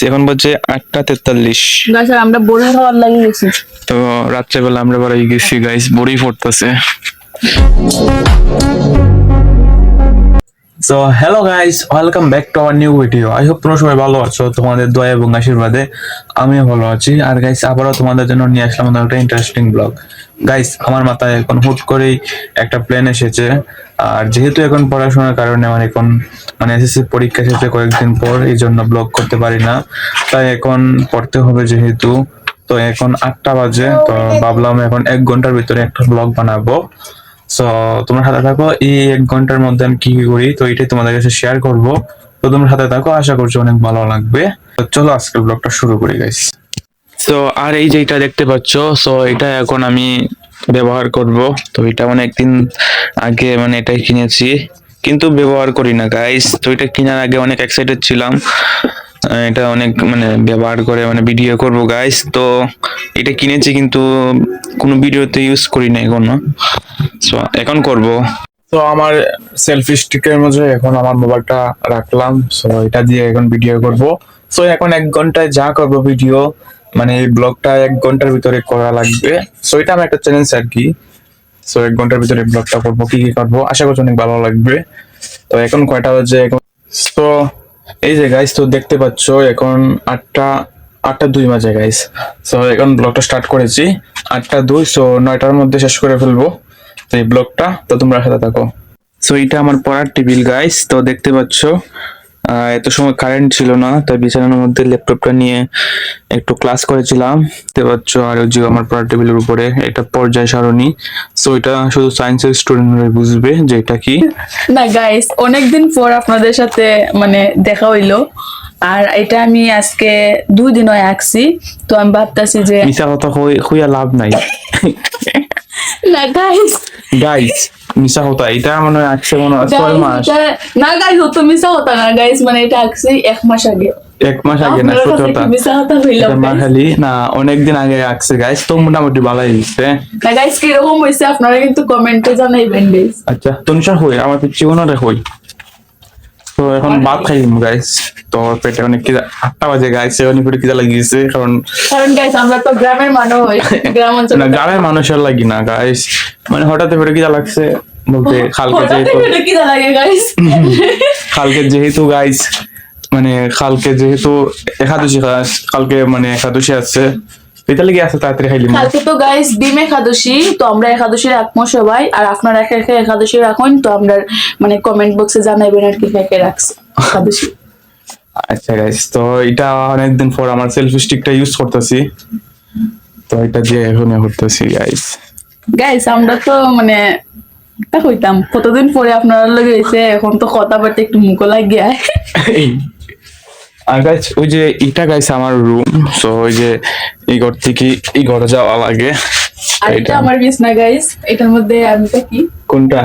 এখন বাজে 8:43। গাইস আমরা বড়ি খাওয়ার লাগি গেছি। তো রাত্রেবেলা আমরা বাড়ি গেছি গাইস, বড়ি পড়তেছে। So hello guys, welcome back to our new video. I hope তোমরা সবাই ভালো আছো, তোমাদের দয়া এবং আশীর্বাদে আমিও ভালো আছি। আর গাইস আবারও তোমাদের জন্য নিয়ে আসলাম একটা ইন্টারেস্টিং ব্লগ। গাইস আমার মাথায় এখন হুট করেই একটা প্ল্যান এসেছে। আর যেহেতু এখন পড়াশোনার কারণে আমার এখন এসএসসি পরীক্ষা শেষে কয়েকদিন পর, এই জন্য ব্লগ করতে পারি না। তাই এখন পড়তে হবে যেহেতু, তো এখন 8টা বাজে। তো ভাবলাম এখন 1 ঘন্টার ভিতরে একটা ব্লগ বানাবো। সো তোমরা সাথে থাকো, এই 1 ঘন্টার মধ্যে আমি কি কি করি তো এটাই তোমাদের কাছে শেয়ার করব। তো তোমরা সাথে থাকো, আশা করছি অনেক ভালো লাগবে। তো চলো আজকের ব্লগটা শুরু করি গাইস। সো আর এই যে এটা দেখতে পাচ্ছ, সো এটা এখন আমি ব্যবহার করব। তো এটা অনেকদিন আগে এটাই কিনেছি, কিন্তু ব্যবহার করি না গাইস। তো এটা কেনার আগে অনেক এক্সাইটেড ছিলাম, এটা অনেক ব্যবহার করে ভিডিও করব গাইস। তো এটা কিনেছি কিন্তু কোনো ভিডিওতে ইউজ করি না এখনো, সো এখন করব। তো আমার সেলফি স্টিকের মধ্যে এখন আমার মোবাইলটা রাখলাম, সো এটা দিয়ে এখন ভিডিও করব। সো এখন 1 ঘন্টায় যা করব ভিডিও, এই ব্লগটা 1 ঘন্টার ভিতরে করা লাগবে। সো এটা আমার একটা চ্যালেঞ্জ আর কি। সো 1 ঘন্টার ভিতরে ব্লগটা করবো, কি কি করবো আশা করছি অনেক ভালো লাগবে। তো এখন কয়টা বাজে এখন? তো এই যে গাইস, তো দেখতে পাচ্ছ এখন 8টা 2 বাজে গাইস। সো এখন ব্লগটা স্টার্ট করেছি 8টা 2, সো 9টার মধ্যে শেষ করে ফেলবো তো এই ব্লগটা। তো তোমরা সাথে থাকো। সো এটা আমার পড়ার টেবিল গাইস। তো দেখতে পাচ্ছ এত সময় কারেন্ট ছিল না, তাই বিছানার মধ্যে ল্যাপটপটা নিয়ে একটু ক্লাস করেছিলাম, দেখতে পাচ্ছ। আর ওই যে আমার পড়ার টেবিলের উপরে এটা পর্যায় সারণী। সো এটা শুধু সায়েন্সের স্টুডেন্টরা বুঝবে যে এটা কি। না গাইস, অনেকদিন পর আপনাদের সাথে দেখা হইলো। আর এটা আমি আজকে 2 দিন হয় আঁকছি। তো আমি ভাবতেছি যে মিশা কথা হইয়া লাভ নাই। না গাইস, গাইস মিশা কথা, এটা মনে হয় আজকে 6 মাস। না গাইস, ও তো মিশা হতা না গাইস, এটা আঁকছি 1 মাস আগে। 1 মাস আগে না, সত্যি কথা। মিশা হতা হইলো খালি না, অনেকদিন আগে আঁকছে গাইস। তো মোটামুটি ভালোই হয়েছে না গাইস। কিরকম হয়েছে আপনারা কিন্তু কমেন্টে জানাইবেন গাইস। আচ্ছা তনিশা হই আমার পিছিয়ে ওনারে হই। তো এখন ভাত খাই গাইস। তো পেটে অনেক খিদা, 8টা বাজে গাইস, অনেক পেটে খিদা লাগিয়েছে। কারণ গাইস আমরা তো গ্রামের মানুষ, গ্রাম অঞ্চল না, গ্রামের মানুষের লাগি না গাইস, হঠাৎ পেটে খিদা লাগছে বলতে কালকে খিদা লাগে গাইস। কালকে যেহেতু গাইস কালকে যেহেতু একাদশী, কালকে একাদশী আছে, এটা লেগে আছে তাড়াতাড়ি খাইলি না। কালকে তো গাইস ডিম একাদশী, তো আমরা একাদশী রাখবো সবাই। আর আপনারা একা একা একাদশী রাখুন, তো আমরা কমেন্ট বক্সে জানাইবেন আর কি কে রাখছে একাদশী। আচ্ছা গাইস, তো এটা অনেকদিন পর আমার সেলফি স্টিকটা ইউজ করতেছি, তো এটা দিয়ে এখন করতেছি গাইস। গাইস আমরা তো হইতাম কতদিন পরে আপনারা লগে হইছে, এখন তো কথা বলতে একটু মুখ লাগিয়ে। আর গাইস ওই যে এটা গাইস আমার রুম। সো ওই যে এই ঘর থেকে এই ঘরে যাওয়া লাগে। আর এটা আমার বিছনা গাইস, এটার মধ্যে আমি থাকি। কোনটা?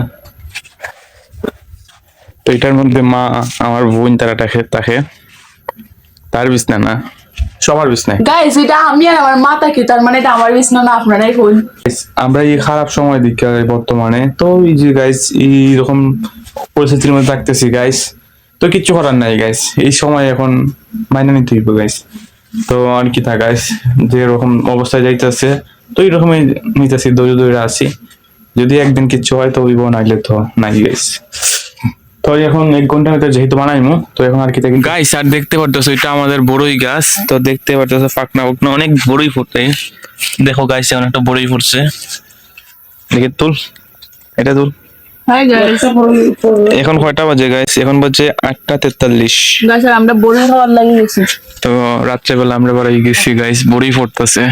তো এটার মধ্যে মা আমার বোন তারা থাকে, তার বিছনা না, সবার বিছনা। গাইস এটা আমি আর আমার মা থাকি, তার এটা আমার বিছনা না, আপনারাই হইন। আমরা এই খারাপ সময় দিকে বর্তমানে, তো এই যে গাইস এইরকম পরিস্থিতির মধ্যে থাকতেছি গাইস। তো কিচ্ছু করার নাই গাইস, এই সময় এখন মাইনে নিতে হইব গাইস। তো আর কি থাক গাইস, যে রকম অবস্থায় যাইতেছে তো এইরকমই নিতেছি, দৌড়ে আছি। যদি একদিন কিচ্ছু হয় তো হইব, নাইলে তো নাই গাইস। তো এখন 1 ঘন্টার ভিতরে যেহেতু বানাইমু, তো এখন আর কি থাকি গাইস। আর দেখতে পারতেছো এটা আমাদের বড়ই গাছ। তো দেখতে পারতেছো ফাঁকনা অনেক বড়ই ফুটে। দেখো গাইস এখন একটা বড়ই ফুটছে, দেখে তুল, এটা তুল। হাই গাইস, এখন কয়টা বাজে গাইস? এখন বাজে 8:43। গাইস আমরা বড়ি খাওয়ার লাগি গেছি। তো রাত্রেবেলা আমরা বাড়ি গেছি গাইস, বড়ি ফুটতেছে।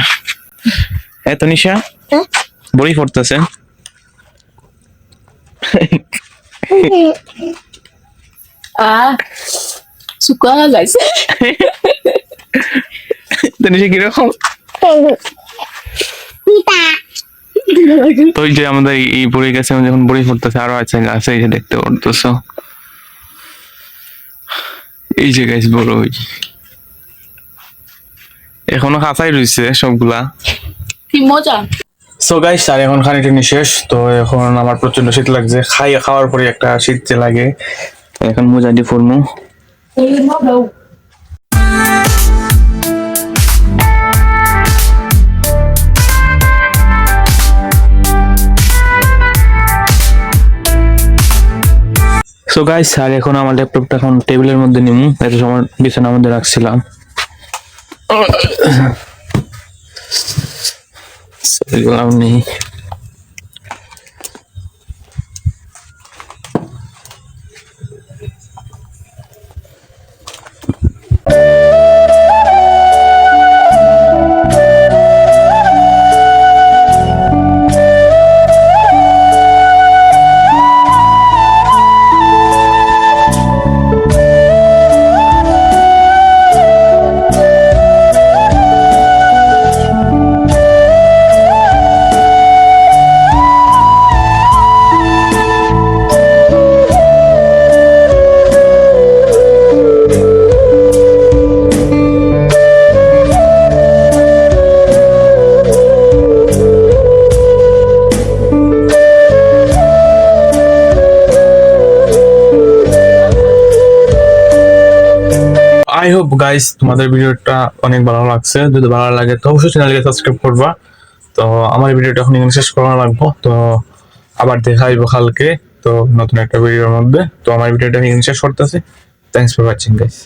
হ্যাঁ তনিশা, বড়ি ফুটতেছে। সুকা গাইস। তনিশা কিরকম? তো ওই যে আমাদের এই বড়ি গাছে যখন বড়ি ফুটতেছে, আরো আছে গাছে, এই যে দেখতে পারতেছো, এই যে গাইস বড়ই এখনো কাঁচাই রয়েছে সবগুলা, কি মজা। সো গাইস আর এখন খানিকটা শেষ। তো এখন আমার প্রচন্ড শীত লাগছে, খাওয়ার পরে একটা শীত যে লাগে। এখন মোজা দিয়ে ফুলমু। সো গাইস, আর এখন আমার ল্যাপটপটা এখন টেবিলের মধ্যে নিমু, এটা সময় বিছানার মধ্যে রাখছিলাম। এগুলাম নেই। আই হোপ গাইস তোমাদের ভিডিওটা অনেক ভালো লাগছে। যদি ভালো লাগে তো অবশ্যই চ্যানেলকে সাবস্ক্রাইব করবা। তো আমার ভিডিওটা এখন এখানে শেষ করা লাগবো। তো আবার দেখা হইব কালকে তো নতুন একটা ভিডিওর মধ্যে। তো আমার ভিডিওটা এখানে শেষ করতেছি। Thanks for watching guys.